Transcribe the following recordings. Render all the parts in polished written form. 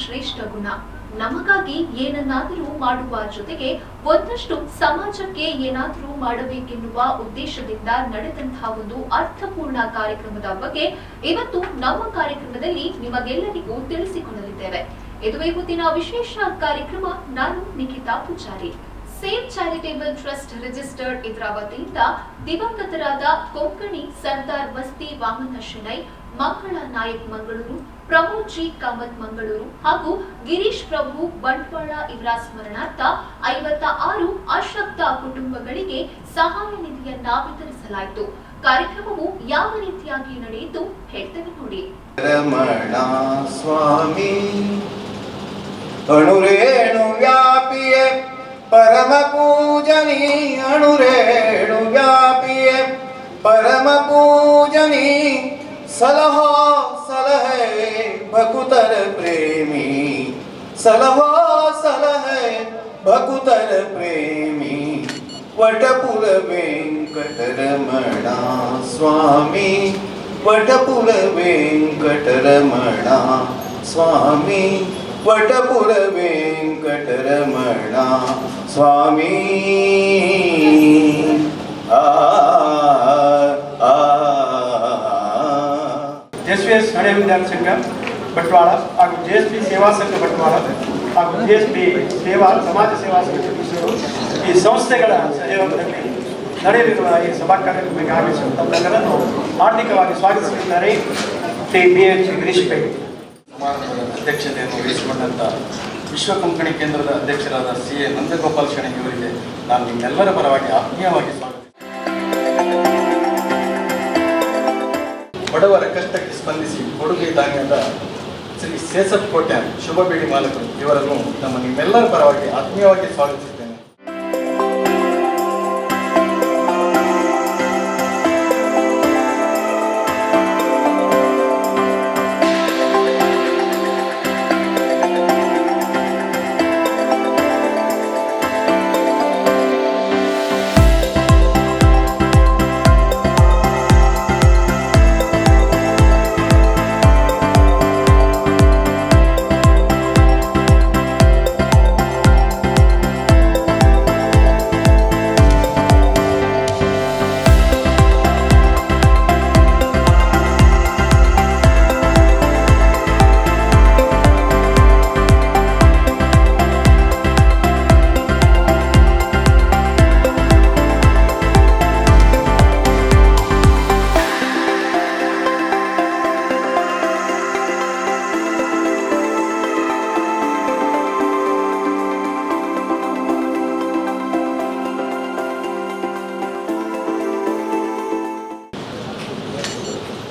ಶ್ರೇಷ್ಠ ಗುಣ. ನಮಗಾಗಿ ಏನನ್ನಾದರೂ ಮಾಡುವ ಜೊತೆಗೆ ಒಂದಷ್ಟು ಸಮಾಜಕ್ಕೆ ಏನಾದರೂ ಮಾಡಬೇಕೆನ್ನುವ ಉದ್ದೇಶದಿಂದ ನಡೆದಂತಹ ಒಂದು ಅರ್ಥಪೂರ್ಣ ಕಾರ್ಯಕ್ರಮದ ಬಗ್ಗೆ ಇವತ್ತು ನಮ್ಮ ಕಾರ್ಯಕ್ರಮದಲ್ಲಿ ನಿಮಗೆಲ್ಲರಿಗೂ ತಿಳಿಸಿಕೊಳ್ಳಲಿದ್ದೇವೆ. ಇದು ಇವತ್ತಿನ ವಿಶೇಷ ಕಾರ್ಯಕ್ರಮ. ನಾನು Nikhita Pujari. Save charitable trust registered ಇದರ ವತಿಯಿಂದ ದಿವಂಗತರಾದ ಕೊಂಕಣಿ ಸರ್ದಾರ್ ಬಸ್ತಿ ವಾಮನ ಶೆಣೈ, ಮಂಗಳ ನಾಯಕ್ ಮಂಗಳೂರು, ಪ್ರಮೋದ್ ಜಿ ಕಾಮತ್ ಮಂಗಳೂರು ಹಾಗೂ ಗಿರೀಶ್ ಪ್ರಭು ಬಂಟ್ವಾಳ ಇವರ ಸ್ಮರಣಾರ್ಥ 56 ಅಶಕ್ತ ಕುಟುಂಬಗಳಿಗೆ ಸಹಾಯ ನಿಧಿಯನ್ನ ವಿತರಿಸಲಾಯಿತು. ಕಾರ್ಯಕ್ರಮವು ಯಾವ ರೀತಿಯಾಗಿ ನಡೆಯಿತು ಹೇಳ್ತೇವೆ ನೋಡಿ. ರಮಣ ಸ್ವಾಮಿ ಅಣುರೇಣು ವ್ಯಾಪಿಯ ಪರಮ ಪೂಜನಿ, ಅಣುರೇಣು ವ್ಯಾಪಿಯ ಪರಮ ಪೂಜನಿ, ಸಲಹೋ ಸಲಹೆ ಭಕುತರ ಪ್ರೇಮಿ, ಸಲಹೋ ಸಲಹೆ ಭಕುತರ ಪ್ರೇಮಿ, ವಟಪುರ ವೆಂಕಟರಮಣ ಸ್ವಾಮಿ, ವಟಪುರ ವೆಂಕಟರಮಣ ಸ್ವಾಮಿ, ವಟಪುರ ವೆಂಕಟರಮಣ ಸ್ವಾಮಿ. ಜೆಎಸ್ಪಿ ಹಳೆ ವಿದ್ಯಾರ್ಥಿ ಸಂಘ ಬಂಟ್ವಾಳ ಹಾಗೂ ಜೆಎಸ್ಪಿ ಸೇವಾ ಸಂಘ ಬಂಟ್ವಾಳ ಹಾಗೂ ಜೆಎಸ್ಪಿ ಸಮಾಜ ಸೇವಾ ಸಂಘ ಈ ಸಂಸ್ಥೆಗಳ ಸಹಯೋಗದಲ್ಲಿ ನಡೆಯಲಿರುವ ಈ ಸಭಾ ಕಾರ್ಯಕ್ರಮಕ್ಕೆ ಆಗಮಿಸಿದ ತಮ್ಮೆಲ್ಲರನ್ನು ಹಾರ್ದಿಕವಾಗಿ ಸ್ವಾಗತಿಸುತ್ತಿದ್ದಾರೆ. ಶ್ರೀ BH ಗಿರೀಶ್ ಪೈ ಸಮಾರಂಭದ ಅಧ್ಯಕ್ಷತೆಯನ್ನು ವಹಿಸಿಕೊಂಡಂಥ ವಿಶ್ವ ಕೊಂಕಣಿ ಕೇಂದ್ರದ ಅಧ್ಯಕ್ಷರಾದ CA ನಂದಗೋಪಾಲ್ ಶೆಣೈ ಇವರಿಗೆ ನಾನು ನಿಮ್ಮೆಲ್ಲರ ಪರವಾಗಿ ಆತ್ಮೀಯವಾಗಿ ಸ್ವಾಗತ. ಬಡವರ ಕಷ್ಟಕ್ಕೆ ಸ್ಪಂದಿಸಿ ಕೊಡುಗೆ ಧಾನ್ಯದ ಶ್ರೀ ಸೇಸಪ್ ಕೋಟೆ ಶುಭ ಬೇಡಿ ಮಾಲಕರು ಇವರನ್ನು ನಿಮ್ಮೆಲ್ಲರ ಪರವಾಗಿ ಆತ್ಮೀಯವಾಗಿ ಸ್ವಾಗತಿಸುತ್ತೇನೆ.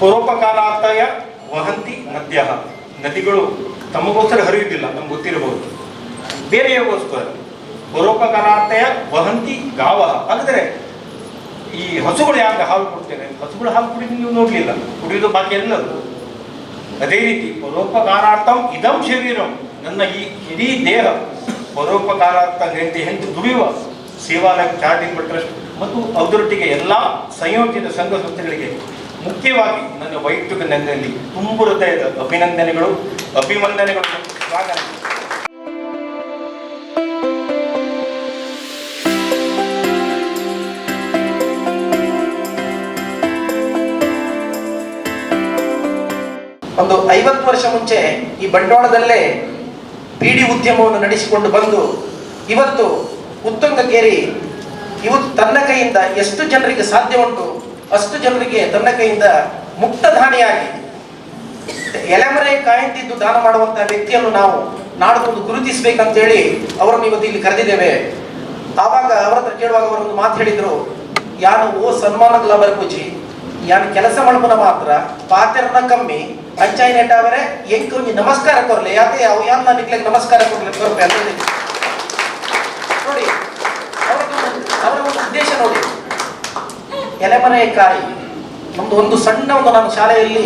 ಪರೋಪಕಾರಾರ್ಥಯ ವಹಂತಿ ನದ್ಯ. ನದಿಗಳು ತಮಗೋಸ್ಕರ ಹರಿಯುವುದಿಲ್ಲ, ನಮ್ಗೆ ಗೊತ್ತಿರಬಹುದು, ಬೇರೆಯವರಿಗೋಸ್ಕರ. ಪರೋಪಕಾರಾರ್ಥಯ ವಹಂತಿ ಗಾವ ಅಂದರೆ ಈ ಹಸುಗಳು ಯಾಕೆ ಹಾಲು ಕೊಡ್ತೇನೆ, ಹಸುಗಳು ಹಾಲು ಕುಡಿದು ನೀವು ನೋಡಲಿಲ್ಲ, ಕುಡಿಯೋದು ಬಾಕಿ ಎಲ್ಲದು. ಅದೇ ರೀತಿ ಪರೋಪಕಾರಾರ್ಥಂ ಇದಂ ಶರೀರಂ, ನನ್ನ ಈ ಇಡೀ ದೇಹ ಪರೋಪಕಾರಾರ್ಥ ಹೆಂತು ದುಡಿಯುವ ಸೇವಾಲಯ ಚಾರಿಟೇಬಲ್ ಟ್ರಸ್ಟ್ ಮತ್ತು ಅದರೊಟ್ಟಿಗೆ ಎಲ್ಲ ಸಂಯೋಜಿತ ಸಂಘ ಸಂಸ್ಥೆಗಳಿಗೆ ಮುಖ್ಯವಾಗಿ ನನ್ನ ವೈಯಕ್ತಿಕ ನೆಲೆಯಲ್ಲಿ ತುಂಬು ಹೃದಯದ ಅಭಿನಂದನೆಗಳು, ಅಭಿವಂದನೆಗಳು ಮತ್ತು ಸ್ವಾಗತ. ಒಂದು 50 ವರ್ಷ ಮುಂಚೆ ಈ ಬಂಟ್ವಾಳದಲ್ಲೇ ಬೀಡಿ ಉದ್ಯಮವನ್ನು ನಡೆಸಿಕೊಂಡು ಬಂದು ಇವತ್ತು ಉತ್ತುಂಗಕ್ಕೇರಿ ಇವತ್ತು ತನ್ನ ಕೈಯಿಂದ ಎಷ್ಟು ಜನರಿಗೆ ಸಾಧ್ಯ ಉಂಟು ಅಷ್ಟು ಜನರಿಗೆ ತನ್ನ ಕೈಯಿಂದ ಮುಕ್ತದಾನಿಯಾಗಿ ಎಲೆಮರೆ ಕಾಯಂತಿದ್ದು ದಾನ ಮಾಡುವಂತಹ ವ್ಯಕ್ತಿಯನ್ನು ನಾವು ನಾಡದೊಂದು ಗುರುತಿಸಬೇಕಂತೇಳಿ ಅವರನ್ನು ಇವತ್ತು ಇಲ್ಲಿ ಕರೆದಿದ್ದೇವೆ. ಆವಾಗ ಅವರ ಹತ್ರ ಕೇಳುವಾಗ ಅವರೊಂದು ಮಾತು ಹೇಳಿದ್ರು, ಯಾನು ಓ ಸನ್ಮಾನಗಳ ಬರ್ಪುಜಿ, ಯಾನು ಕೆಲಸ ಮಾಡ್ಬೋದ ಮಾತ್ರ ಪಾತ್ರನ ಕಮ್ಮಿ ಅಂಚಾಯಿ ನೆಟ್ಟಾವರೆ ಎಂಕ್ ಒಂಜಿ ನಮಸ್ಕಾರ ಕೊರ್ಲೆ, ಯಾಕೆ ಅವು ಯಾರು ನನಗೆ ನಮಸ್ಕಾರ ಕೊಡ್ಲಿ ಕೊರ್ಪೆ ಅಂತ ಹೇಳಿ ನೋಡಿ. ಅವರ ಒಂದು ಉದ್ದೇಶ ನೋಡಿ, ಎಲೆಮರೆ ಕಾಯಿ ನಮ್ದು ಒಂದು ಸಣ್ಣ ನಾನು ಶಾಲೆಯಲ್ಲಿ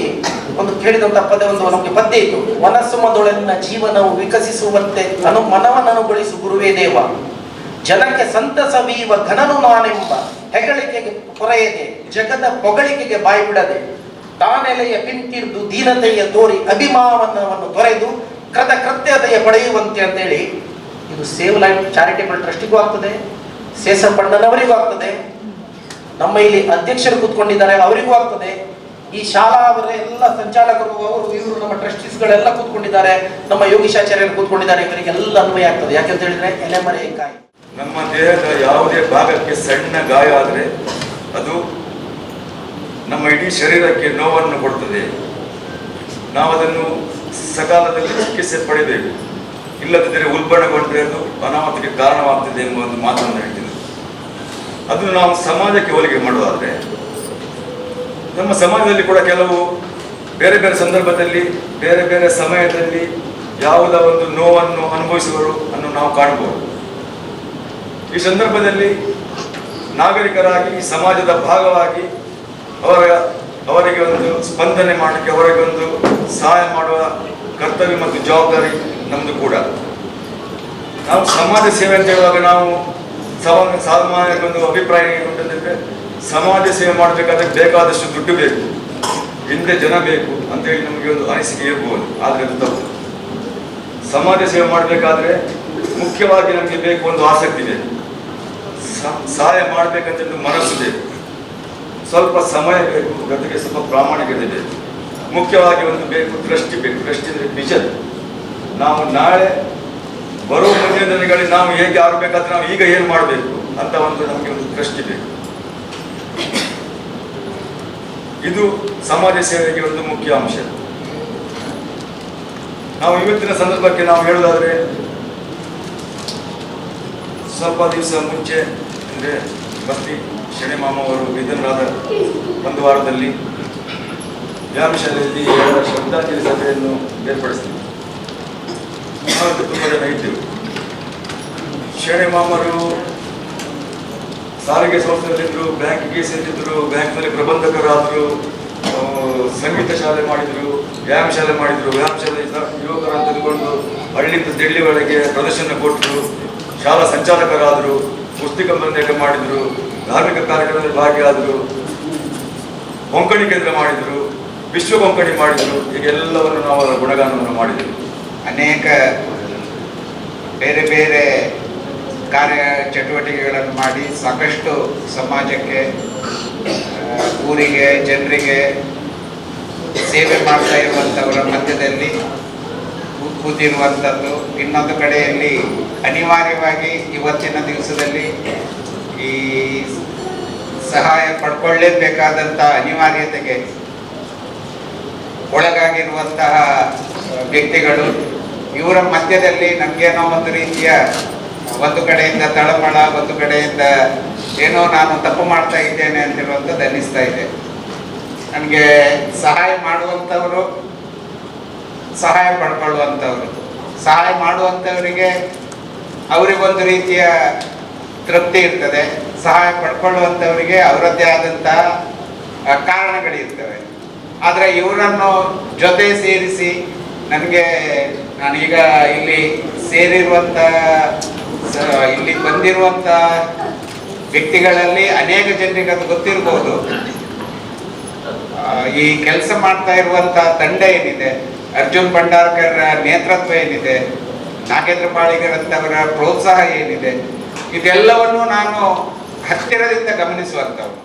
ಒಂದು ಕೇಳಿದಂತ ಪದ, ನಮಗೆ ಪದ್ಯ ಇತ್ತು, ವನಸುಮದೊಳನ್ನ ಜೀವನವು ವಿಕಸಿಸುವಂತೆ ಮನವನ್ನನುಗೊಳಿಸು ಗುರುವೇ ದೇವ, ಜನಕ್ಕೆ ಸಂತಸವೀವ ಘನನು ನಾನೆಂಬ ಹೆಗಳಿಕೆಗೆ ಕೊರೆಯದೆ, ಜಗದ ಪೊಗಳಿಕೆಗೆ ಬಾಯಿ ಬಿಡದೆ, ತಾನೆಲೆಯ ಪಿಂತಿರ್ದು ದೀನತೆಯ ತೋರಿ ಅಭಿಮಾನವನ್ನು ತೊರೆದು ಕೃತಜ್ಞತೆಯ ಪಡೆಯುವಂತೆ ಅಂತೇಳಿ ಇದು ಸೇವ್ ಲೈಫ್ ಚಾರಿಟೇಬಲ್ ಟ್ರಸ್ಟಿಗೂ ಆಗ್ತದೆ, ಸೇಸಪ್ಪಣ್ಣನವರಿಗೂ ಆಗ್ತದೆ, ನಮ್ಮ ಇಲ್ಲಿ ಅಧ್ಯಕ್ಷರು ಕೂತ್ಕೊಂಡಿದ್ದಾರೆ ಅವರಿಗೂ ಆಗ್ತದೆ, ಈ ಶಾಲಾ ಅವರ ಎಲ್ಲ ಸಂಚಾಲಕರು ಇವರು ನಮ್ಮ ಟ್ರಸ್ಟೀಸ್ಗಳೆಲ್ಲ ಕೂತ್ಕೊಂಡಿದ್ದಾರೆ, ನಮ್ಮ ಯೋಗೀಶಾಚಾರ್ಯರು ಕೂತ್ಕೊಂಡಿದ್ದಾರೆ, ಇವರಿಗೆಲ್ಲ ಅನ್ವಯ ಆಗ್ತದೆ. ಯಾಕೆಂತ ಹೇಳಿದ್ರೆ ಎಲೆಮರೆ ಕಾಯಿ. ನಮ್ಮ ದೇಹದ ಯಾವುದೇ ಭಾಗಕ್ಕೆ ಸಣ್ಣ ಗಾಯ ಆದರೆ ಅದು ನಮ್ಮ ಇಡೀ ಶರೀರಕ್ಕೆ ನೋವನ್ನು ಕೊಡ್ತದೆ. ನಾವು ಅದನ್ನು ಸಕಾಲದಲ್ಲಿ ಚಿಕಿತ್ಸೆ ಪಡೆಯಬೇಕು. ಇಲ್ಲದಿದ್ದರೆ ಉಲ್ಬಣಗೊಂಡ್ರೆ ಅದು ಅನಾಹುತಕ್ಕೆ ಕಾರಣವಾಗ್ತದೆ ಎಂಬ ಒಂದು ಮಾತನ್ನು ಹೇಳ್ತೀನಿ. ಅದನ್ನು ನಾವು ಸಮಾಜಕ್ಕೆ ಹೋಲಿಕೆ ಮಾಡುವಾದರೆ ನಮ್ಮ ಸಮಾಜದಲ್ಲಿ ಕೂಡ ಕೆಲವು ಬೇರೆ ಬೇರೆ ಸಂದರ್ಭದಲ್ಲಿ ಬೇರೆ ಬೇರೆ ಸಮಯದಲ್ಲಿ ಯಾವುದ ಒಂದು ನೋವನ್ನು ಅನುಭವಿಸುವರು ಅನ್ನು ನಾವು ಕಾಣಬಹುದು. ಈ ಸಂದರ್ಭದಲ್ಲಿ ನಾಗರಿಕರಾಗಿ ಈ ಸಮಾಜದ ಭಾಗವಾಗಿ ಅವರಿಗೆ ಒಂದು ಸ್ಪಂದನೆ ಮಾಡಲಿಕ್ಕೆ, ಅವರಿಗೆ ಒಂದು ಸಹಾಯ ಮಾಡುವ ಕರ್ತವ್ಯ ಮತ್ತು ಜವಾಬ್ದಾರಿ ನಮ್ಮದು ಕೂಡ. ನಾವು ಸಮಾಜ ಸೇವೆ ಅಂತ ಹೇಳುವಾಗ ನಾವು ಸಾಮಾನ್ಯ ಒಂದು ಅಭಿಪ್ರಾಯ ಏನುಂಟಂದ್ರೆ ಸಮಾಜ ಸೇವೆ ಮಾಡಬೇಕಾದ್ರೆ ಬೇಕಾದಷ್ಟು ದುಡ್ಡು ಬೇಕು, ಹಿಂದೆ ಜನ ಬೇಕು ಅಂತೇಳಿ ನಮಗೆ ಒಂದು ಅನಿಸಿಕೆ ಇರ್ಬೋದು. ಆದರೆ ಅದು ತಪ್ಪು. ಸಮಾಜ ಸೇವೆ ಮಾಡಬೇಕಾದ್ರೆ ಮುಖ್ಯವಾಗಿ ನಮಗೆ ಬೇಕು ಒಂದು ಆಸಕ್ತಿ ಬೇಕು, ಸಹಾಯ ಮಾಡಬೇಕಂತ ಮನಸ್ಸು ಬೇಕು, ಸ್ವಲ್ಪ ಸಮಯ ಬೇಕು, ಜೊತೆಗೆ ಸ್ವಲ್ಪ ಪ್ರಾಮಾಣಿಕತೆ ಬೇಕು, ಮುಖ್ಯವಾಗಿ ಒಂದು ಬೇಕು ದೃಷ್ಟಿ ಬೇಕು. ದೃಷ್ಟಿ ಅಂದರೆ ವಿಷನ್. ನಾವು ನಾಳೆ ಬರುವ ಮುಂದಿನ ದಿನಗಳಲ್ಲಿ ನಾವು ಹೇಗೆ ಆಗಬೇಕಾದ್ರೆ ನಾವು ಈಗ ಏನು ಮಾಡಬೇಕು ಅಂತ ಒಂದು ನಮಗೆ ಒಂದು ದೃಷ್ಟಿ ಬೇಕು. ಇದು ಸಮಾಜ ಸೇವೆಗೆ ಒಂದು ಮುಖ್ಯ ಅಂಶ. ನಾವು ಇವತ್ತಿನ ಸಂದರ್ಭಕ್ಕೆ ನಾವು ಹೇಳುವುದಾದ್ರೆ ಸ್ವಲ್ಪ ದಿವಸ ಮುಂಚೆ ಅಂದರೆ ಬಸ್ತಿ ಶೆಣೆಮಾಮ ಅವರು ನಿಧನರಾದ ಒಂದು ವಾರದಲ್ಲಿ ವ್ಯಾಯಾಮಶಾಲೆಯಲ್ಲಿ ಶ್ರದ್ಧಾಂಜಲಿ ಸಭೆಯನ್ನು ಏರ್ಪಡಿಸಿದ್ವಿ. ನಾವು ತುಂಬ ಜನ ಇದ್ದೆವು. ಶೆಣೆಮಾಮರು ಸಾರಿಗೆ ಸಂಸ್ಥೆಯಲ್ಲಿದ್ದರು, ಬ್ಯಾಂಕಿಗೆ ಸೇರಿದ್ರು, ಬ್ಯಾಂಕ್ನಲ್ಲಿ ಪ್ರಬಂಧಕರಾದರು, ಸಂಗೀತ ಶಾಲೆ ಮಾಡಿದರು, ವ್ಯಾಯಾಮ ಶಾಲೆ ಮಾಡಿದರು. ವ್ಯಾಯಾಮ ಶಾಲೆ ಯುವಕರನ್ನು ತೆಗೆದುಕೊಂಡು ಹಳ್ಳಿಯಿಂದ ದಿಲ್ಲಿವರೆಗೆ ಪ್ರದರ್ಶನ ಕೊಟ್ಟರು, ಶಾಲಾ ಸಂಚಾಲಕರಾದರು, ಪುಸ್ತಕ ಬಂದೇಟ ಮಾಡಿದರು, ಧಾರ್ಮಿಕ ಕಾರ್ಯಕ್ರಮದಲ್ಲಿ ಭಾಗಿಯಾದರು, ಕೊಂಕಣಿ ಕೇಂದ್ರ ಮಾಡಿದರು, ವಿಶ್ವ ಕೊಂಕಣಿ ಮಾಡಿದರು. ಹೀಗೆಲ್ಲವನ್ನು ನಾವು ಅವರ ಗುಣಗಾನವನ್ನು ಮಾಡಿದೆವು. ಅನೇಕ ಬೇರೆ ಬೇರೆ ಕಾರ್ಯ ಚಟುವಟಿಕೆಗಳನ್ನು ಮಾಡಿ ಸಾಕಷ್ಟು ಸಮಾಜಕ್ಕೆ, ಊರಿಗೆ, ಜನರಿಗೆ ಸೇವೆ ಮಾಡ್ತಾ ಇರುವಂಥವರ ಮಧ್ಯದಲ್ಲಿ ಕೂತಿರುವಂಥದ್ದು. ಇನ್ನೊಂದು ಕಡೆಯಲ್ಲಿ ಅನಿವಾರ್ಯವಾಗಿ ಇವತ್ತಿನ ದಿವಸದಲ್ಲಿ ಈ ಸಹಾಯ ಪಡ್ಕೊಳ್ಳೇಬೇಕಾದಂಥ ಅನಿವಾರ್ಯತೆಗೆ ಒಳಗಾಗಿರುವಂತಹ ವ್ಯಕ್ತಿಗಳು. ಇವರ ಮಧ್ಯದಲ್ಲಿ ನಮಗೇನೋ ಒಂದು ರೀತಿಯ ಒಂದು ಕಡೆಯಿಂದ ತಳಮಳ, ಒಂದು ಕಡೆಯಿಂದ ಏನೋ ನಾನು ತಪ್ಪು ಮಾಡ್ತಾ ಇದ್ದೇನೆ ಅಂತಿರುವಂಥದ್ದು ಅನ್ನಿಸ್ತಾ ಇದೆ ನನಗೆ. ಸಹಾಯ ಮಾಡುವಂಥವರು, ಸಹಾಯ ಪಡ್ಕೊಳ್ಳುವಂಥವ್ರು, ಸಹಾಯ ಮಾಡುವಂಥವರಿಗೆ ಅವರಿಗೊಂದು ರೀತಿಯ ತೃಪ್ತಿ ಇರ್ತದೆ, ಸಹಾಯ ಪಡ್ಕೊಳ್ಳುವಂಥವರಿಗೆ ಅವರದ್ದೇ ಆದಂತಹ ಕಾರಣಗಳಿರ್ತವೆ. ಆದರೆ ಇವರನ್ನು ಜೊತೆ ಸೇರಿಸಿ ನಾನೀಗ ಇಲ್ಲಿ ಸೇರಿರುವಂಥ, ಇಲ್ಲಿ ಬಂದಿರುವಂಥ ವ್ಯಕ್ತಿಗಳಲ್ಲಿ ಅನೇಕ ಜನರಿಗೆ ಅದು ಗೊತ್ತಿರ್ಬೋದು. ಈ ಕೆಲಸ ಮಾಡ್ತಾ ಇರುವಂಥ ತಂಡ ಏನಿದೆ, ಅರ್ಜುನ್ ಭಂಡಾರ್ಕರ್ ನೇತೃತ್ವ ಏನಿದೆ, ನಾಗೇಂದ್ರ ಪಾಳಿಗರ್ ಅಂತವರ ಪ್ರೋತ್ಸಾಹ ಏನಿದೆ, ಇದೆಲ್ಲವನ್ನು ನಾನು ಹತ್ತಿರದಿಂದ ಗಮನಿಸುವಂಥವ್ರು.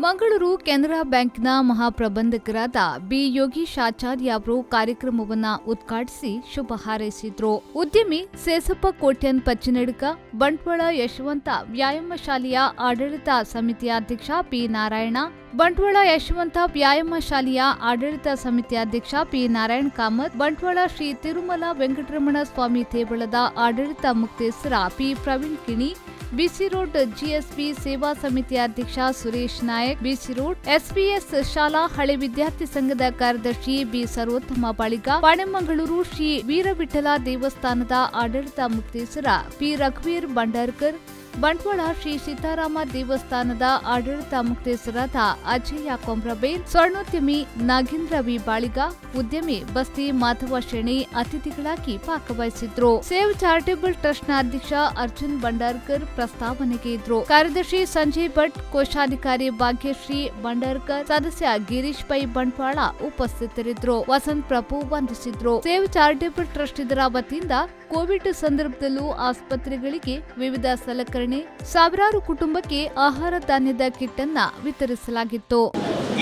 ಮಂಗಳೂರು ಕೆನರಾ ಬ್ಯಾಂಕ್ನ ಮಹಾಪ್ರಬಂಧಕರಾದ ಬಿ ಯೋಗೀಶಾಚಾರ್ಯ ಅವರು ಕಾರ್ಯಕ್ರಮವನ್ನು ಉದ್ಘಾಟಿಸಿ ಶುಭ ಹಾರೈಸಿದ್ರು. ಉದ್ಯಮಿ ಸೇಸಪ್ಪ ಕೋಟ್ಯನ್ ಪಚ್ಚಿನಡ್ಕ, ಬಂಟ್ವಾಳ ಯಶವಂತ ವ್ಯಾಯಾಮ ಶಾಲೆಯ ಆಡಳಿತ ಸಮಿತಿಯ ಅಧ್ಯಕ್ಷ ಪಿ ನಾರಾಯಣ, ಬಂಟ್ವಾಳ ಯಶವಂತ ವ್ಯಾಯಾಮ ಶಾಲೆಯ ಆಡಳಿತ ಸಮಿತಿ ಅಧ್ಯಕ್ಷ ಪಿ ನಾರಾಯಣ್ ಕಾಮತ್, ಬಂಟ್ವಾಳ ಶ್ರೀ ತಿರುಮಲ ವೆಂಕಟರಮಣ ಸ್ವಾಮಿ ದೇವಳದ ಆಡಳಿತ ಮುಕ್ತೇಸರ ಪಿ ಪ್ರವೀಣ್ ಕಿಣಿ, ಬಿಸಿ ರೋಡ್ ಜಿಎಸ್ಬಿ ಸೇವಾ ಸಮಿತಿಯ ಅಧ್ಯಕ್ಷ ಸುರೇಶ್ ನಾಯಕ್, ಬಿಸಿ ರೋಡ್ ಎಸ್ಪಿಎಸ್ ಶಾಲಾ ಹಳೆ ವಿದ್ಯಾರ್ಥಿ ಸಂಘದ ಕಾರ್ಯದರ್ಶಿ ಬಿ ಸರ್ವೋತ್ತಮ ಬಾಳಿಗ, ಪಾಣೆಮಂಗಳೂರು ಶ್ರೀ ವೀರವಿಠಲ ದೇವಸ್ಥಾನದ ಆಡಳಿತ ಮುಕ್ತೇಸರ ಪಿ ರಘುವೀರ್ ಭಂಡಾರ್ಕರ್, ಬಂಟ್ವಾಳ ಶ್ರೀ ಸೀತಾರಾಮ ದೇವಸ್ಥಾನದ ಆಡಳಿತ ಮುಕ್ತೇಸರಾದ ಅಜಯ ಕೊಂಬ್ರಬೇಲ್, ಸ್ವರ್ಣೋದ್ಯಮಿ ನಾಗೇಂದ್ರ ವಿ ಬಾಳಿಗ, ಉದ್ಯಮಿ ಬಸ್ತಿ ಮಾಧವ ಶೆಣಿ ಅತಿಥಿಗಳಾಗಿ ಭಾಗವಹಿಸಿದ್ರು. ಸೇವ್ ಚಾರಿಟೇಬಲ್ ಟ್ರಸ್ಟ್ನ ಅಧ್ಯಕ್ಷ ಅರ್ಜುನ್ ಭಂಡಾರ್ಕರ್ ಪ್ರಸ್ತಾವನೆಗೆ ಇದ್ರು. ಕಾರ್ಯದರ್ಶಿ ಸಂಜಯ್ ಭಟ್, ಕೋಶಾಧಿಕಾರಿ ಭಾಗ್ಯಶ್ರೀ ಭಂಡಾರ್ಕರ್, ಸದಸ್ಯ ಗಿರೀಶ್ ಪೈ ಬಂಟ್ವಾಳ ಉಪಸ್ಥಿತರಿದ್ದರು. ವಸಂತ್ ಪ್ರಭು ವಂದಿಸಿದ್ರು. ಸೇವ್ ಚಾರಿಟೇಬಲ್ ಟ್ರಸ್ಟ್ ಇದರ ವತಿಯಿಂದ ಕೋವಿಡ್ ಸಂದರ್ಭದಲ್ಲೂ ಆಸ್ಪತ್ರೆಗಳಿಗೆ ವಿವಿಧ ಸಲಕರಣೆ, ಸಾವಿರಾರು ಕುಟುಂಬಕ್ಕೆ ಆಹಾರ ಧಾನ್ಯದ ಕಿಟ್ ಅನ್ನ ವಿತರಿಸಲಾಗಿತ್ತು.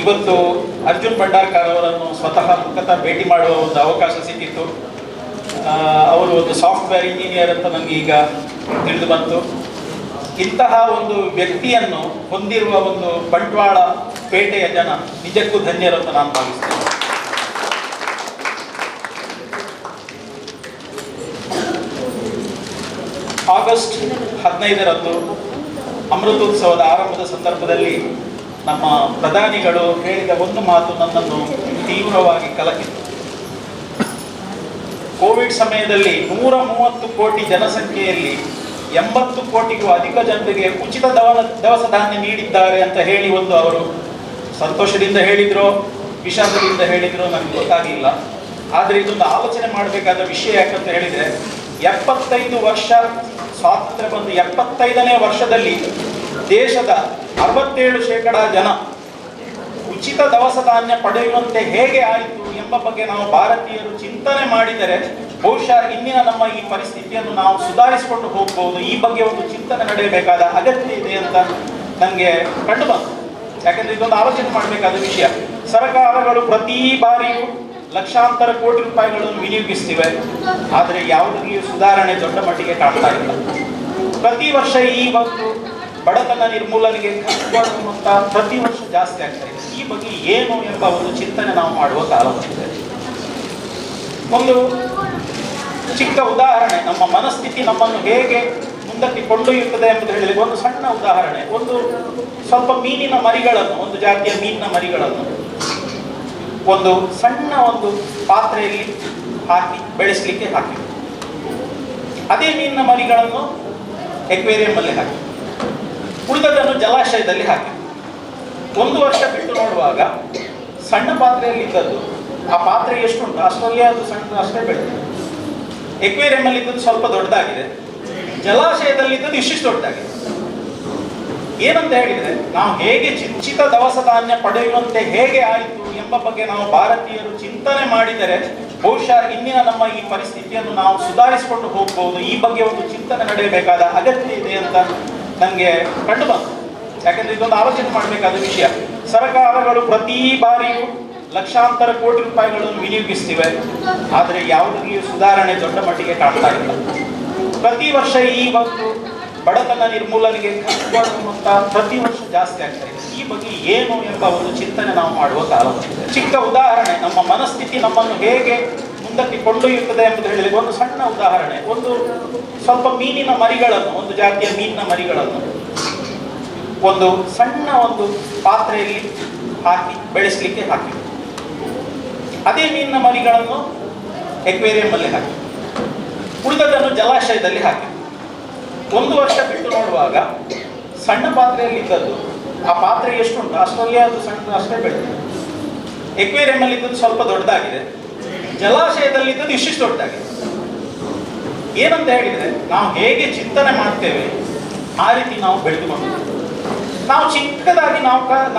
ಇವತ್ತು ಅರ್ಜುನ್ ಭಂಡಾರ್ಕರ್ ಅವರನ್ನು ಸ್ವತಃ ಮುಖತಃ ಭೇಟಿ ಮಾಡುವ ಒಂದು ಅವಕಾಶ ಸಿಕ್ಕಿತ್ತು. ಅವರು ಒಂದು ಸಾಫ್ಟ್ವೇರ್ ಇಂಜಿನಿಯರ್ ಅಂತ ನನಗೆ ಈಗ ತಿಳಿದು ಬಂತು. ಇಂತಹ ಒಂದು ವ್ಯಕ್ತಿಯನ್ನು ಹೊಂದಿರುವ ಒಂದು ಬಂಟ್ವಾಳ ಪೇಟೆಯ ಜನ ನಿಜಕ್ಕೂ ಧನ್ಯರು ಅಂತ ನಾನು ಭಾವಿಸ್ತೇನೆ. ಆಗಸ್ಟ್ 15ರಂದು ಅಮೃತೋತ್ಸವದ ಆರಂಭದ ಸಂದರ್ಭದಲ್ಲಿ ನಮ್ಮ ಪ್ರಧಾನಿಗಳು ಹೇಳಿದ ಒಂದು ಮಾತು ನನ್ನನ್ನು ತೀವ್ರವಾಗಿ ಕಲಕಿತು. ಕೋವಿಡ್ ಸಮಯದಲ್ಲಿ 130 ಕೋಟಿ ಜನಸಂಖ್ಯೆಯಲ್ಲಿ 80 ಕೋಟಿಗೂ ಅಧಿಕ ಜನರಿಗೆ ಉಚಿತ ದವಸ ಧಾನ್ಯ ನೀಡಿದ್ದಾರೆ ಅಂತ ಹೇಳಿ ಒಂದು ಅವರು ಸಂತೋಷದಿಂದ ಹೇಳಿದ್ರು, ವಿಷಾದದಿಂದ ಹೇಳಿದ್ರು, ನನಗೆ ಗೊತ್ತಾಗಲಿಲ್ಲ. ಆದರೆ ಇದೊಂದು ಆಲೋಚನೆ ಮಾಡಬೇಕಾದ ವಿಷಯ ಯಾಕಂತ ಹೇಳಿದರೆ 75 ವರ್ಷ ಸ್ವಾತಂತ್ರ್ಯ ಬಂದು 75ನೇ ವರ್ಷದಲ್ಲಿ ದೇಶದ 67% ಜನ ಉಚಿತ ದವಸ ಧಾನ್ಯ ಪಡೆಯುವಂತೆ ಹೇಗೆ ಆಯಿತು ಎಂಬ ಬಗ್ಗೆ ನಾವು ಭಾರತೀಯರು ಚಿಂತನೆ ಮಾಡಿದರೆ ಬಹುಶಃ ಇಂದಿನ ನಮ್ಮ ಈ ಪರಿಸ್ಥಿತಿಯನ್ನು ನಾವು ಸುಧಾರಿಸಿಕೊಂಡು ಹೋಗಬಹುದು. ಈ ಬಗ್ಗೆ ಒಂದು ಚಿಂತನೆ ನಡೆಯಬೇಕಾದ ಅಗತ್ಯ ಇದೆ ಅಂತ ನನಗೆ ಕಂಡು ಬಂತು. ಯಾಕಂದ್ರೆ ಇದೊಂದು ಆಲೋಚನೆ ಮಾಡಬೇಕಾದ ವಿಷಯ. ಸರ್ಕಾರಗಳು ಪ್ರತಿ ಬಾರಿಯೂ ಲಕ್ಷಾಂತರ ಕೋಟಿ ರೂಪಾಯಿಗಳನ್ನು ವಿನಿಯೋಗಿಸ್ತಿವೆ, ಆದರೆ ಯಾವುದೇ ಸುಧಾರಣೆ ದೊಡ್ಡ ಮಟ್ಟಿಗೆ ಕಾಣ್ತಾ ಇಲ್ಲ. ಪ್ರತಿ ವರ್ಷ ಈ ಒಂದು ಬಡತನ ನಿರ್ಮೂಲನೆಗೆ ಖರ್ಚು ಮಾಡುವಂತ ಪ್ರತಿ ವರ್ಷ ಜಾಸ್ತಿ ಆಗ್ತಾ ಇದೆ. ಈ ಬಗ್ಗೆ ಏನು ಎಂಬ ಒಂದು ಚಿಂತನೆ ನಾವು ಮಾಡುವ ಕಾಲ ಬಂದಿದೆ. ಒಂದು ಚಿಕ್ಕ ಉದಾಹರಣೆ, ನಮ್ಮ ಮನಸ್ಥಿತಿ ನಮ್ಮನ್ನು ಹೇಗೆ ಮುಂದಕ್ಕೆ ಕೊಂಡೊಯ್ಯುತ್ತದೆ ಎಂಬುದು ಹೇಳಿದರೆ ಒಂದು ಸಣ್ಣ ಉದಾಹರಣೆ. ಒಂದು ಸ್ವಲ್ಪ ಮೀನಿನ ಮರಿಗಳನ್ನು, ಒಂದು ಜಾತಿಯ ಮೀನಿನ ಮರಿಗಳನ್ನು ಒಂದು ಸಣ್ಣ ಒಂದು ಪಾತ್ರೆಯಲ್ಲಿ ಹಾಕಿ ಬೆಳೆಸಲಿಕ್ಕೆ ಹಾಕಿ, ಅದೇ ಮೀನಿನ ಮರಿಗಳನ್ನು ಎಕ್ವೇರಿಯಂ ಅಲ್ಲಿ ಹಾಕಿ, ಉಳಿದದನ್ನು ಜಲಾಶಯದಲ್ಲಿ ಹಾಕಿ. 1 ವರ್ಷ ಬಿಟ್ಟು ನೋಡುವಾಗ ಸಣ್ಣ ಪಾತ್ರೆಯಲ್ಲಿ ಇದ್ದದ್ದು ಆ ಪಾತ್ರೆ ಎಷ್ಟುಂಟು ಅಷ್ಟರಲ್ಲೇ ಅದು ಸಣ್ಣ ಅಷ್ಟೇ ಬೆಳೆದಿದೆ. ಎಕ್ವೇರಿಯಂ ಅಲ್ಲಿ ಇದ್ದದ್ದು ಸ್ವಲ್ಪ ದೊಡ್ಡದಾಗಿದೆ, ಜಲಾಶಯದಲ್ಲಿದ್ದದ್ದು ಇಷ್ಟಿಷ್ಟು ದೊಡ್ಡದಾಗಿದೆ. ಏನಂತ ಹೇಳಿದ್ರೆ, ನಾವು ಹೇಗೆ ಉಚಿತ ದವಸ ಧಾನ್ಯ ಪಡೆಯುವಂತೆ ಹೇಗೆ ಆಯಿತು ಎಂಬ ಬಗ್ಗೆ ನಾವು ಭಾರತೀಯರು ಚಿಂತನೆ ಮಾಡಿದರೆ ಬಹುಶಃ ಇಂದಿನ ನಮ್ಮ ಈ ಪರಿಸ್ಥಿತಿಯನ್ನು ನಾವು ಸುಧಾರಿಸಿಕೊಂಡು ಹೋಗಬಹುದು. ಈ ಬಗ್ಗೆ ಒಂದು ಚಿಂತನೆ ನಡೆಯಬೇಕಾದ ಅಗತ್ಯ ಇದೆ ಅಂತ ನನಗೆ ಕಂಡು ಬಂತು. ಯಾಕಂದ್ರೆ ಇದೊಂದು ಆಲೋಚನೆ ಮಾಡಬೇಕಾದ ವಿಷಯ. ಸರ್ಕಾರಗಳು ಪ್ರತಿ ಬಾರಿಯೂ ಲಕ್ಷಾಂತರ ಕೋಟಿ ರೂಪಾಯಿಗಳನ್ನು ವಿನಿಯೋಗಿಸ್ತಿವೆ, ಆದರೆ ಯಾವುದೇ ಸುಧಾರಣೆ ದೊಡ್ಡ ಮಟ್ಟಿಗೆ ಕಾಣ್ತಾ ಇಲ್ಲ. ಪ್ರತಿ ವರ್ಷ ಈ ಒಂದು ಬಡತನ ನಿರ್ಮೂಲನೆಗೆ ಖರ್ಚು ಮಾಡುವಂತ ಪ್ರತಿ ವರ್ಷ ಜಾಸ್ತಿ ಆಗ್ತಾ ಇದೆ. ಈ ಬಗ್ಗೆ ಏನು ಎಂಬ ಒಂದು ಚಿಂತನೆ ನಾವು ಮಾಡುವ ಕಾಲ ಬಂದಿದೆ. ಚಿಕ್ಕ ಉದಾಹರಣೆ, ನಮ್ಮ ಮನಸ್ಥಿತಿ ನಮ್ಮನ್ನು ಹೇಗೆ ಮುಂದಕ್ಕೆ ಕೊಂಡೊಯ್ಯುತ್ತದೆ ಎಂಬುದು ಹೇಳಿದರೆ ಒಂದು ಸಣ್ಣ ಉದಾಹರಣೆ. ಒಂದು ಸ್ವಲ್ಪ ಮೀನಿನ ಮರಿಗಳನ್ನು, ಒಂದು ಜಾತಿಯ ಮೀನಿನ ಮರಿಗಳನ್ನು ಒಂದು ಸಣ್ಣ ಒಂದು ಪಾತ್ರೆಯಲ್ಲಿ ಹಾಕಿ ಬೆಳೆಸಲಿಕ್ಕೆ ಹಾಕಿ, ಅದೇ ಮೀನಿನ ಮರಿಗಳನ್ನು ಎಕ್ವೇರಿಯಂ ಅಲ್ಲಿ ಹಾಕಿ, ಉಳಿದದನ್ನು ಜಲಾಶಯದಲ್ಲಿ ಹಾಕಿ. 1 ವರ್ಷ ಬಿಟ್ಟು ನೋಡುವಾಗ ಸಣ್ಣ ಪಾತ್ರೆಯಲ್ಲಿ ಇದ್ದದ್ದು ಆ ಪಾತ್ರೆ ಎಷ್ಟುಂಟು ಅಷ್ಟರಲ್ಲೇ ಅದು ಸಣ್ಣ ಅಷ್ಟೇ ಬೆಳೆದಿದೆ. ಎಕ್ವೇರಿಯಂ ಅಲ್ಲಿ ಇದ್ದದ್ದು ಸ್ವಲ್ಪ ದೊಡ್ಡದಾಗಿದೆ, ಜಲಾಶಯದಲ್ಲಿದ್ದದ್ದು ಇಷ್ಟಿಷ್ಟು ದೊಡ್ಡದಾಗಿದೆ. ಏನಂತ ಹೇಳಿದ್ರೆ, ನಾವು ಹೇಗೆ ಚಿಂತನೆ ಮಾಡ್ತೇವೆ ಆ ರೀತಿ ನಾವು ಬೆಳೆದುಕೊಂಡು, ನಾವು ಚಿಕ್ಕದಾಗಿ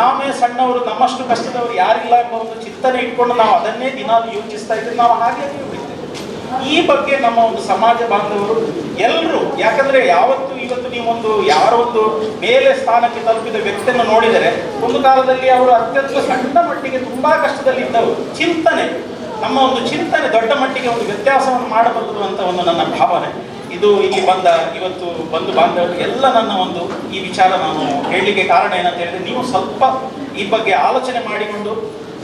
ನಾವೇ ಸಣ್ಣವರು, ನಮ್ಮಷ್ಟು ಕಷ್ಟದವರು ಯಾರಿಲ್ಲ ಎಂಬ ಒಂದು ಚಿಂತನೆ ಇಟ್ಕೊಂಡು ನಾವು ಅದನ್ನೇ ದಿನ ಯೋಚಿಸ್ತಾ ಇದ್ರೆ ನಾವು ಹಾಗೆ ಬಿಡ್ತೇವೆ. ಈ ಬಗ್ಗೆ ನಮ್ಮ ಒಂದು ಸಮಾಜ ಬಾಂಧವರು ಎಲ್ಲರೂ, ಯಾಕಂದ್ರೆ ಇವತ್ತು ನೀವೊಂದು ಯಾರ ಒಂದು ಮೇಲೆ ಸ್ಥಾನಕ್ಕೆ ತಲುಪಿದ ವ್ಯಕ್ತಿಯನ್ನು ನೋಡಿದರೆ ಒಂದು ಕಾಲದಲ್ಲಿ ಅವರು ಅತ್ಯಂತ ಸಣ್ಣ ಮಟ್ಟಿಗೆ ತುಂಬಾ ಕಷ್ಟದಲ್ಲಿ ಇದ್ದವರು. ನಮ್ಮ ಒಂದು ಚಿಂತನೆ ದೊಡ್ಡ ಮಟ್ಟಿಗೆ ಒಂದು ವ್ಯತ್ಯಾಸವನ್ನು ಮಾಡಬಲ್ಲದು ಅಂತ ಒಂದು ನನ್ನ ಭಾವನೆ. ಇದು ಇಲ್ಲಿ ಇವತ್ತು ಬಂದು ಬಾಂಧವರಿಗೆ ಎಲ್ಲ ನನ್ನ ಒಂದು ಈ ವಿಚಾರ ನಾನು ಹೇಳಲಿಕ್ಕೆ ಕಾರಣ ಏನಂತ ಹೇಳಿದ್ರೆ, ನೀವು ಸ್ವಲ್ಪ ಈ ಬಗ್ಗೆ ಆಲೋಚನೆ ಮಾಡಿಕೊಂಡು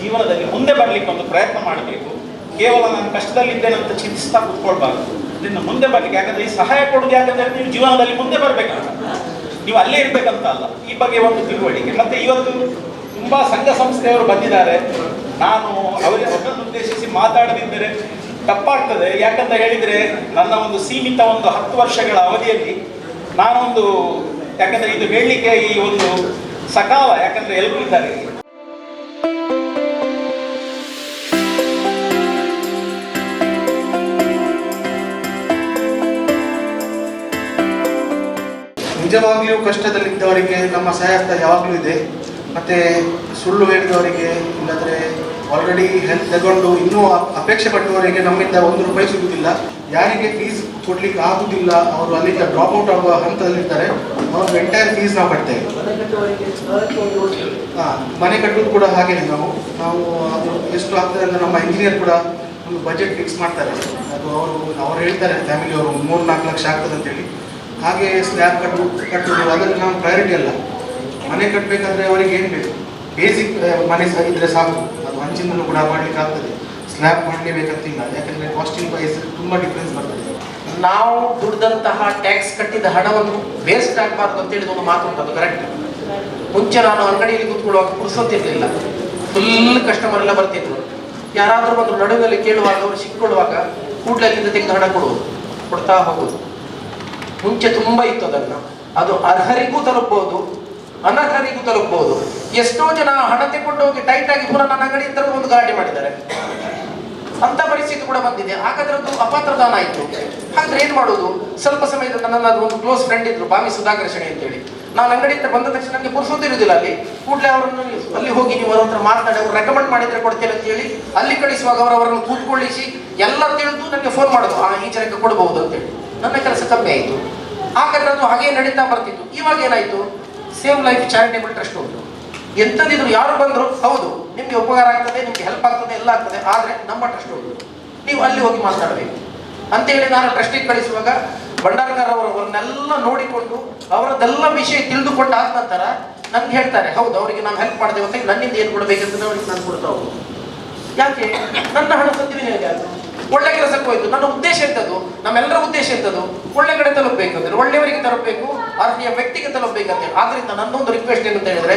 ಜೀವನದಲ್ಲಿ ಮುಂದೆ ಬರಲಿಕ್ಕೆ ಒಂದು ಪ್ರಯತ್ನ ಮಾಡಬೇಕು. ಕೇವಲ ನಾನು ಕಷ್ಟದಲ್ಲಿದ್ದೇನೆ ಅಂತ ಚಿಂತಿಸ್ತಾ ಕೂತ್ಕೊಳ್ಬಾರ್ದು, ಇದನ್ನು ಮುಂದೆ ಬರ್ಲಿಕ್ಕೆ. ಯಾಕಂದ್ರೆ ಈ ಸಹಾಯ ಕೊಡುದು ಯಾಕಂದ್ರೆ ನೀವು ಜೀವನದಲ್ಲಿ ಮುಂದೆ ಬರ್ಬೇಕಂತ, ನೀವು ಅಲ್ಲೇ ಇರ್ಬೇಕಂತ ಅಲ್ಲ. ಈ ಬಗ್ಗೆ ಒಂದು ತಿಳುವಳಿಕೆ. ಮತ್ತೆ ಇವತ್ತು ತುಂಬಾ ಸಂಘ ಸಂಸ್ಥೆಯವರು ಬಂದಿದ್ದಾರೆ. ನಾನು ಅವರನ್ನು ಉದ್ದೇಶಿಸಿ ಮಾತಾಡದಿದ್ದರೆ ತಪ್ಪಾಗ್ತದೆ. ಯಾಕಂತ ಹೇಳಿದ್ರೆ, ನನ್ನ ಒಂದು ಸೀಮಿತ ಒಂದು 10 ವರ್ಷಗಳ ಅವಧಿಯಲ್ಲಿ ನಾನೊಂದು ಯಾಕಂದ್ರೆ ಇದು ಹೇಳಲಿಕ್ಕೆ ಈ ಒಂದು ಸಕಾಲ, ಯಾಕಂದ್ರೆ ಎಲ್ಲರೂ ಇದ್ದಾರೆ. ನಿಜವಾಗಿಯೂ ಕಷ್ಟದಲ್ಲಿದ್ದವರಿಗೆ ನಮ್ಮ ಸಹಾಯಹಸ್ತ ಯಾವಾಗಲೂ ಇದೆ. ಮತ್ತು ಸುಳ್ಳು ಹೇಳಿದವರಿಗೆ, ಇಲ್ಲಂದರೆ ಆಲ್ರೆಡಿ ಹೆಲ್ತ್ ತಗೊಂಡು ಇನ್ನೂ ಅಪೇಕ್ಷೆ ಪಟ್ಟವರಿಗೆ ನಮ್ಮಿಂದ 1 ರೂಪಾಯಿ ಸಿಗುವುದಿಲ್ಲ. ಯಾರಿಗೆ ಫೀಸ್ ಕೊಡ್ಲಿಕ್ಕೆ ಆಗುವುದಿಲ್ಲ, ಅವರು ಅಲ್ಲಿಂದ ಡ್ರಾಪ್ ಔಟ್ ಆಗುವ ಹಂತದಲ್ಲಿರ್ತಾರೆ, ಅವ್ರಿಗೆ ಎಂಟೈರ್ ಫೀಸ್ ನಾವು ಕಟ್ತೇವೆ. ಮನೆ ಕಟ್ಟೋದು ಕೂಡ ಹಾಗೇನೆ. ನಾವು ಅದು ಎಷ್ಟು ಆಗ್ತದೆ ಅಂತ ನಮ್ಮ ಇಂಜಿನಿಯರ್ ಕೂಡ ಒಂದು ಬಜೆಟ್ ಫಿಕ್ಸ್ ಮಾಡ್ತಾರೆ. ಅದು ಅವ್ರು ಹೇಳ್ತಾರೆ ಫ್ಯಾಮಿಲಿಯವರು 3-4 ಲಕ್ಷ ಆಗ್ತದೆ ಅಂತೇಳಿ. ಹಾಗೆ ಸ್ಲ್ಯಾಬ್ ಕಟ್ಟೋದು ಅದನ್ನು ನಮ್ಮ ಪ್ರಯಾರಿಟಿ ಅಲ್ಲ. ಮನೆ ಕಟ್ಟಬೇಕಾದ್ರೆ ಅವರಿಗೆ ಏನು ಬೇಕು, ಬೇಸಿಕ್ ಮನೆ ಇದ್ದರೆ ಸಾಕು. ಅದು ಹಂಚಿನಲ್ಲೂ ಕೂಡ ಮಾಡಲಿಕ್ಕೆ ಆಗ್ತದೆ, ಸ್ಲ್ಯಾಬ್ ಮಾಡಲೇಬೇಕಂತಿಲ್ಲ. ಯಾಕಂದರೆ ಕಾಸ್ಟಿಂಗ್ ವೈಸ್ ತುಂಬ ಡಿಫ್ರೆನ್ಸ್ ಬರ್ತದೆ. ನಾವು ದುಡ್ದಂತಹ ಟ್ಯಾಕ್ಸ್ ಕಟ್ಟಿದ ಹಣವನ್ನು ವೇಸ್ಟ್ ಆಗಬಾರ್ದು ಅಂತೇಳಿ ಒಂದು ಮಾತು ಉಂಟು, ಅದು ಕರೆಕ್ಟ್. ಮುಂಚೆ ನಾನು ಅಂಗಡಿಯಲ್ಲಿ ಕೂತ್ಕೊಳ್ಳುವಾಗ ಪುರ್ಸೊತ್ತಿರಲಿಲ್ಲ, ಫುಲ್ ಕಸ್ಟಮರ್ ಎಲ್ಲ ಬರ್ತಿದ್ರು. ಯಾರಾದರೂ ಬಂದು ನಡುವಿನಲ್ಲಿ ಕೇಳುವಾಗ ಅವರು ಸಿಕ್ಕೊಳ್ಳುವಾಗ ಕೂಡಲೇ ಅಲ್ಲಿಂದ ತೆಗೆದು ಹಣ ಕೊಡ್ತಾ ಹೋಗೋದು. ಮುಂಚೆ ತುಂಬ ಇತ್ತು ಅದನ್ನು. ಅದು ಅರ್ಹರಿಗೂ ತಲುಪಬಹುದು, ಅನರ್ಹರಿಗೂ ತಲುಪಬಹುದು. ಎಷ್ಟೋ ಜನ ಹಣ ತೆಗೆದುಕೊಂಡು ಹೋಗಿ ಟೈಟ್ ಆಗಿ ಪುನಃ ನನ್ನ ಅಂಗಡಿ ಅಂತ ಒಂದು ಗಲಾಟೆ ಮಾಡಿದ್ದಾರೆ. ಅಂತ ಪರಿಸ್ಥಿತಿ ಕೂಡ ಬಂದಿದೆ. ಹಾಗಾದ್ರೆ ಅದು ಅಪಾತ್ರದಾನ ಆಯಿತು. ಹಾಗಾದ್ರೆ ಏನು ಮಾಡೋದು? ಸ್ವಲ್ಪ ಸಮಯದ ನನ್ನ ಒಂದು ಕ್ಲೋಸ್ ಫ್ರೆಂಡ್ ಇದ್ರು, ಬಾವಿ ಸುಧಾಕರ್ ಶೆಣಿ ಅಂತೇಳಿ. ನಾನು ಅಂಗಡಿಯಿಂದ ಬಂದ ತಕ್ಷಣ ನನಗೆ ಪುರ್ಸೋದಿರುವುದಿಲ್ಲ ಅಲ್ಲಿ. ಕೂಡಲೇ ಅವರನ್ನು ಅಲ್ಲಿ ಹೋಗಿ ನೀವು ಅವ್ರ ಹತ್ರ ಮಾತನಾಡಿ ಅವ್ರು ರೆಕಮೆಂಡ್ ಮಾಡಿದ್ರೆ ಕೊಡ್ತೇನೆ ಅಂತೇಳಿ ಅಲ್ಲಿ ಕಳಿಸುವಾಗ ಅವರವರನ್ನು ಕೂತ್ಕೊಳ್ಳಿಸಿ ಎಲ್ಲ ತಿಳಿದು ನನಗೆ ಫೋನ್ ಮಾಡೋದು, ಈ ಜನಕ್ಕೆ ಕೊಡಬಹುದು ಅಂತೇಳಿ. ನನ್ನ ಕೆಲಸ ಕಮ್ಮಿ ಆಯಿತು. ಹಾಗಾದ್ರೆ ಅದು ಹಾಗೆ ನಡೀತಾ ಬರ್ತಿತ್ತು. ಇವಾಗ ಏನಾಯಿತು, ಸೇವ್ ಲೈಫ್ ಚಾರಿಟೇಬಲ್ ಟ್ರಸ್ಟ್ ಉಂಟು. ಎಂಥದಿದ್ರು ಯಾರು ಬಂದರು, ಹೌದು ನಿಮಗೆ ಉಪಕಾರ ಆಗ್ತದೆ, ನಿಮಗೆ ಹೆಲ್ಪ್ ಆಗ್ತದೆ, ಎಲ್ಲ ಆಗ್ತದೆ, ಆದರೆ ನಮ್ಮ ಟ್ರಸ್ಟ್ ಉಂಟು, ನೀವು ಅಲ್ಲಿ ಹೋಗಿ ಮಾತಾಡಬೇಕು ಅಂತೇಳಿ ನಾನು ಟ್ರಸ್ಟಿಗೆ ಕಳಿಸುವಾಗ ಭಂಡಾರಕರ್ ಅವರನ್ನೆಲ್ಲ ನೋಡಿಕೊಂಡು ಅವರದ್ದೆಲ್ಲ ವಿಷಯ ತಿಳಿದುಕೊಂಡು ಆದ ನಂತರ ನನ್ಗೆ ಹೇಳ್ತಾರೆ, ಹೌದು ಅವರಿಗೆ ನಾವು ಹೆಲ್ಪ್ ಮಾಡಿದೆ ಅಂತ ನನ್ನಿಂದ ಏನು ಕೊಡಬೇಕಂತ ಅವ್ರಿಗೆ ನಾನು ಕೊಡ್ತಾ ಹೋಗುದು. ಯಾಕೆ ನನ್ನ ಹಣ ಸದ್ವಿನಿಯೋಗ ಆಯಿತು, ಒಳ್ಳೆ ಕೆಲಸಕ್ಕೆ ಹೋಯ್ತು. ನನ್ನ ಉದ್ದೇಶ ಎಂಥದ್ದು, ನಮ್ಮೆಲ್ಲರ ಉದ್ದೇಶ ಎಂಥದ್ದು, ಒಳ್ಳೆ ಕಡೆ ತಲುಪಬೇಕಂದ್ರೆ, ಒಳ್ಳೆಯವರಿಗೆ ತಲುಪಬೇಕು, ಅರ್ಹೀಯ ವ್ಯಕ್ತಿಗೆ ತಲುಪಬೇಕಂತೇಳಿ. ಆದ್ರಿಂದ ನನ್ನೊಂದು ರಿಕ್ವೆಸ್ಟ್ ಏನಂತ ಹೇಳಿದ್ರೆ,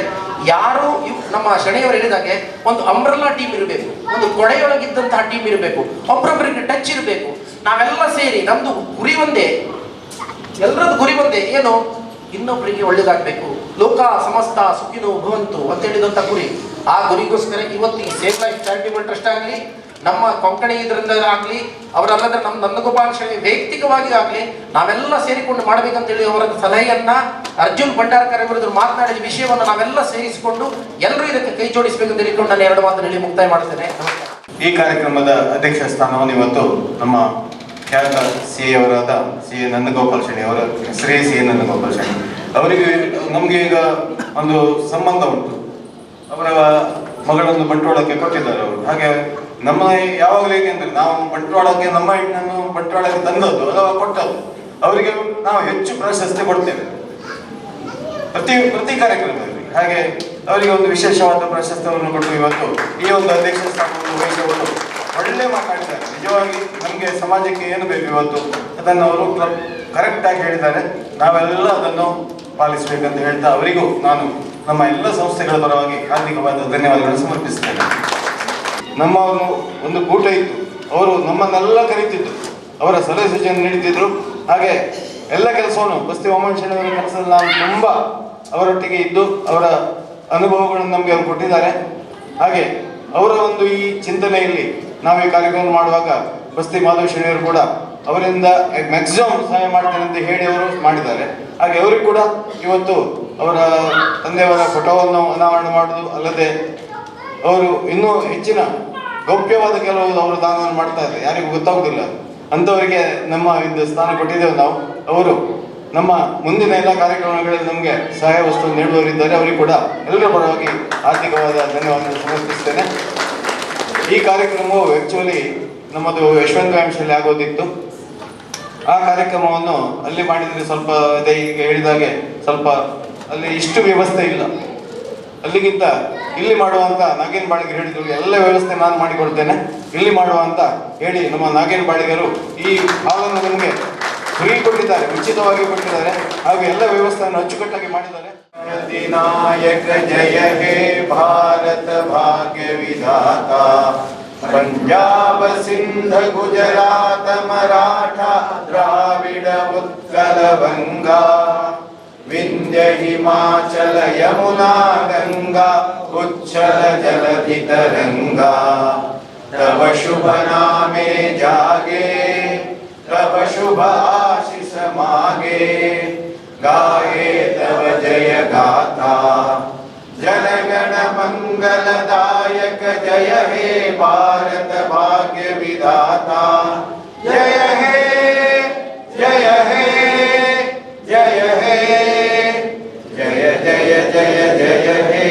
ಯಾರು ನಮ್ಮ ಶನಿಯವರು ಹೇಳಿದಾಗೆ ಒಂದು ಅಂಬ್ರೆಲ್ಲಾ ಟೀಮ್ ಇರಬೇಕು, ಒಂದು ಕೊಡೆಯೊಳಗಿದ್ದಂತಹ ಟೀಮ್ ಇರಬೇಕು, ಒಬ್ಬರೊಬ್ಬರಿಗೆ ಟಚ್ ಇರಬೇಕು. ನಾವೆಲ್ಲ ಸೇರಿ ನಮ್ದು ಗುರಿ ಒಂದೇ, ಎಲ್ಲರದ್ದು ಗುರಿ ಒಂದೇ, ಏನು, ಇನ್ನೊಬ್ಬರಿಗೆ ಒಳ್ಳೇದಾಗಬೇಕು, ಲೋಕ ಸಮಸ್ತ ಸುಖಿನೋ ಭವಂತು ಅಂತ ಹೇಳಿದಂಥ ಗುರಿ. ಆ ಗುರಿಗೋಸ್ಕರ ಇವತ್ತು ಈ ಸೇವ್ ಲೈಫ್ ಚಾರಿಟೇಬಲ್ ಟ್ರಸ್ಟ್ ಆಗಲಿ, ನಮ್ಮ ಕೊಂಕಣಿ ಇದರಿಂದ ಆಗಲಿ, ಅವರಲ್ಲದ್ರೆ ನಮ್ಮ ನಂದಗೋಪಾಲ ಶೆಣಿ ವೈಯಕ್ತಿಕವಾಗಿ ಆಗಲಿ, ನಾವೆಲ್ಲ ಸೇರಿಕೊಂಡು ಮಾಡಬೇಕಂತೇಳಿ ಅವರ ಸಲಹೆಯನ್ನ ಅರ್ಜುನ್ ಭಂಡಾರಕರ್ ಅವರದ್ದು ಮಾತನಾಡಿದ ವಿಷಯವನ್ನು ನಾವೆಲ್ಲ ಸೇರಿಸಿಕೊಂಡು ಎಲ್ಲರೂ ಇದಕ್ಕೆ ಕೈ ಜೋಡಿಸಬೇಕಂತ ಹೇಳಿಕೊಂಡು ನಾನು 2 ಮಾತನ್ನು ಹೇಳಿ ಮುಕ್ತಾಯ ಮಾಡ್ತೇನೆ. ಈ ಕಾರ್ಯಕ್ರಮದ ಅಧ್ಯಕ್ಷ ಸ್ಥಾನವನ್ನು ಇವತ್ತು ನಮ್ಮ ಖ್ಯಾತ ಸಿ ಅವರಾದ ಸಿ ಎ ನಂದಗೋಪಾಲ್ ಶೆಣಿ ಅವರ, ಶ್ರೀ ಸಿ ಎ ನಂದಗೋಪಾಲ್ ಶೆಣಿ ಅವರಿಗೆ ನಮಗೆ ಈಗ ಒಂದು ಸಂಬಂಧ ಉಂಟು. ಅವರ ಮಗಳನ್ನು ಬಂಟ್ವಾಳಕ್ಕೆ ಕೊಟ್ಟಿದ್ದಾರೆ ಅವರು. ಹಾಗೆ ನಮ್ಮ ಯಾವಾಗಲೂ ಹೇಗೆ ಅಂದರೆ, ನಾವು ಬಂಟ್ವಾಳಕ್ಕೆ ನಮ್ಮ ಹೆಣ್ಣನ್ನು ಬಂಟ್ವಾಳಕ್ಕೆ ತಂದದ್ದು ಅಥವಾ ಕೊಟ್ಟದ್ದು, ಅವರಿಗೆ ನಾವು ಹೆಚ್ಚು ಪ್ರಶಸ್ತಿ ಕೊಡ್ತೇವೆ ಪ್ರತಿ ಕಾರ್ಯಕ್ರಮದಲ್ಲಿ. ಹಾಗೆ ಅವರಿಗೆ ಒಂದು ವಿಶೇಷವಾದ ಪ್ರಶಸ್ತಿಯನ್ನು ಕೊಟ್ಟು ಇವತ್ತು ಈ ಒಂದು ಅಧ್ಯಕ್ಷ ಸ್ಥಾನವನ್ನು ವಹಿಸಿಕೊಂಡು ಒಳ್ಳೆ ಮಾತಾಡಿದ್ದಾರೆ. ನಿಜವಾಗಿ ನಮಗೆ ಸಮಾಜಕ್ಕೆ ಏನು ಬೇಕು ಇವತ್ತು ಅದನ್ನು ಅವರು ಕರೆಕ್ಟಾಗಿ ಹೇಳಿದ್ದಾರೆ. ನಾವೆಲ್ಲ ಅದನ್ನು ಪಾಲಿಸಬೇಕಂತ ಹೇಳ್ತಾ ಅವರಿಗೂ ನಾನು ನಮ್ಮ ಎಲ್ಲ ಸಂಸ್ಥೆಗಳ ಪರವಾಗಿ ಹಾರ್ದಿಕವಾದ ಧನ್ಯವಾದಗಳನ್ನು ಸಮರ್ಪಿಸ್ತೇನೆ. ನಮ್ಮ ಒಂದು ಕೂಟ ಇತ್ತು, ಅವರು ನಮ್ಮನ್ನೆಲ್ಲ ಕರೀತಿದ್ರು, ಅವರ ಸಲಹೆ ಸೂಚನೆ ನೀಡುತ್ತಿದ್ರು. ಹಾಗೆ ಎಲ್ಲ ಕೆಲಸವನ್ನು ಬಸ್ತಿ ವಾಮನ್ ಶೆಣಿ ಅವರ ಕೆಲಸದಲ್ಲಿ ನಾನು ತುಂಬ ಅವರೊಟ್ಟಿಗೆ ಇದ್ದು ಅವರ ಅನುಭವಗಳನ್ನು ನಮಗೆ ಅವರು ಕೊಟ್ಟಿದ್ದಾರೆ. ಹಾಗೆ ಅವರ ಒಂದು ಈ ಚಿಂತನೆಯಲ್ಲಿ ನಾವು ಈ ಕಾರ್ಯಕ್ರಮ ಮಾಡುವಾಗ ಬಸ್ತಿ ಮಾಧವ ಶೆಣಿಯವರು ಕೂಡ ಅವರಿಂದ ಮ್ಯಾಕ್ಸಿಮಮ್ ಸಹಾಯ ಮಾಡ್ತೇನೆ ಅಂತ ಹೇಳಿ ಅವರು ಮಾಡಿದ್ದಾರೆ. ಹಾಗೆ ಅವರಿಗೆ ಕೂಡ ಇವತ್ತು ಅವರ ತಂದೆಯವರ ಫೋಟೋವನ್ನು ಅನಾವರಣ ಮಾಡುವುದು ಅಲ್ಲದೆ ಅವರು ಇನ್ನೂ ಹೆಚ್ಚಿನ ಗೌಪ್ಯವಾದ ಕೆಲವು ಅವರು ದಾನವನ್ನು ಮಾಡ್ತಾ ಇದ್ದಾರೆ, ಯಾರಿಗೂ ಗೊತ್ತಾಗುದಿಲ್ಲ. ಅಂಥವರಿಗೆ ನಮ್ಮ ಒಂದು ಸ್ಥಾನ ಕೊಟ್ಟಿದ್ದೇವೆ ನಾವು. ಅವರು ನಮ್ಮ ಮುಂದಿನ ಎಲ್ಲ ಕಾರ್ಯಕ್ರಮಗಳಲ್ಲಿ ನಮಗೆ ಸಹಾಯ ವಸ್ತುವನ್ನು ನೀಡುವವರಿದ್ದಾರೆ. ಅವರಿಗೆ ಕೂಡ ಎಲ್ಲರ ಪರವಾಗಿ ಆರ್ಥಿಕವಾದ ಧನ್ಯವಾದಗಳನ್ನು ಸಮರ್ಪಿಸ್ತೇನೆ. ಈ ಕಾರ್ಯಕ್ರಮವು ಆ್ಯಕ್ಚುಲಿ ನಮ್ಮದು ಯಶವಂತ ವ್ಯಾಯಾಮಶಾಲೆ ಆಗೋದಿತ್ತು. ಆ ಕಾರ್ಯಕ್ರಮವನ್ನು ಅಲ್ಲಿ ಮಾಡಿದರೆ ಸ್ವಲ್ಪ ಅದೇ ಈಗ ಹೇಳಿದಾಗೆ ಸ್ವಲ್ಪ ಅಲ್ಲಿ ಇಷ್ಟು ವ್ಯವಸ್ಥೆ ಇಲ್ಲ. ಅಲ್ಲಿಗಿಂತ ಇಲ್ಲಿ ಮಾಡುವಂತ ನಾಗೇನ್ ಬಾಳಿಗರು ಹೇಳಿದ್ರು, ಎಲ್ಲ ವ್ಯವಸ್ಥೆ ನಾನು ಮಾಡಿಕೊಡ್ತೇನೆ, ಇಲ್ಲಿ ಮಾಡುವಂತ ಹೇಳಿ ನಮ್ಮ ನಾಗೇನ್ ಬಾಳಿಗರು ಈ ಹಾಲನ್ನು ನಮಗೆ ಫ್ರೀ ಕೊಟ್ಟಿದ್ದಾರೆ, ಉಚಿತವಾಗಿ ಕೊಟ್ಟಿದ್ದಾರೆ. ಹಾಗೂ ಎಲ್ಲ ವ್ಯವಸ್ಥೆಯನ್ನು ಅಚ್ಚುಕಟ್ಟಾಗಿ ಮಾಡಿದ್ದಾರೆ. ನಾಯಕ ಜಯ ಹೇ ಭಾರತ ಭಾಗ್ಯ ವಿಧಾತ पंजाब सिंध गुजरात मराठा द्राविड उत्कल बंगा विंध्य हिमाचल यमुना गंगा उच्छल जलधि तरंगा तव शुभ नामे जागे तव शुभ आशीष मागे गाये तव जय गाथा जनगण मंगलदायक जय हे भारत भाग्य विधाता जय हे जय हे जय हे जय जय जय जय हे।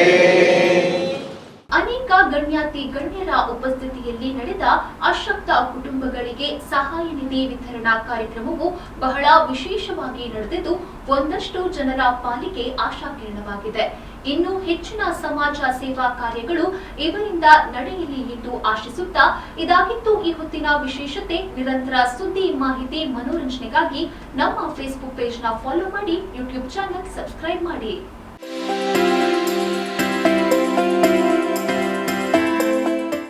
ಅನೇಕ ಗಣ್ಯಾತಿ ಗಣ್ಯರ ಉಪಸ್ಥಿತಿಯಲ್ಲಿ ನಡೆದ ಅಶಕ್ತ ಕುಟುಂಬಗಳಿಗೆ ಸಹಾಯ ನಿಧಿ ವಿತರಣಾ ಕಾರ್ಯಕ್ರಮವು ಬಹಳ ವಿಶೇಷವಾಗಿ ನಡೆದಿದ್ದು ಒಂದಷ್ಟು ಜನರ ಪಾಲಿಗೆ ಆಶಾಕಿರಣವಾಗಿದೆ. ಇನ್ನು ಹೆಚ್ಚಿನ ಸಮಾಜ ಸೇವಾ ಕಾರ್ಯಗಳು ಇವರಿಂದ ನಡೆಯಲಿ ಎಂದು ಆಶಿಸುತ್ತಾ ಇದಾಗಿತ್ತು ಈ ಹೊತ್ತಿನ ವಿಶೇಷತೆ. ನಿರಂತರ ಸುದ್ದಿ, ಮಾಹಿತಿ, ಮನೋರಂಜನೆಗಾಗಿ ನಮ್ಮ ಫೇಸ್ಬುಕ್ ಪೇಜ್ನ ಫಾಲೋ ಮಾಡಿ, ಯೂಟ್ಯೂಬ್ ಚಾನೆಲ್ ಸಬ್ಸ್ಕ್ರೈಬ್ ಮಾಡಿ.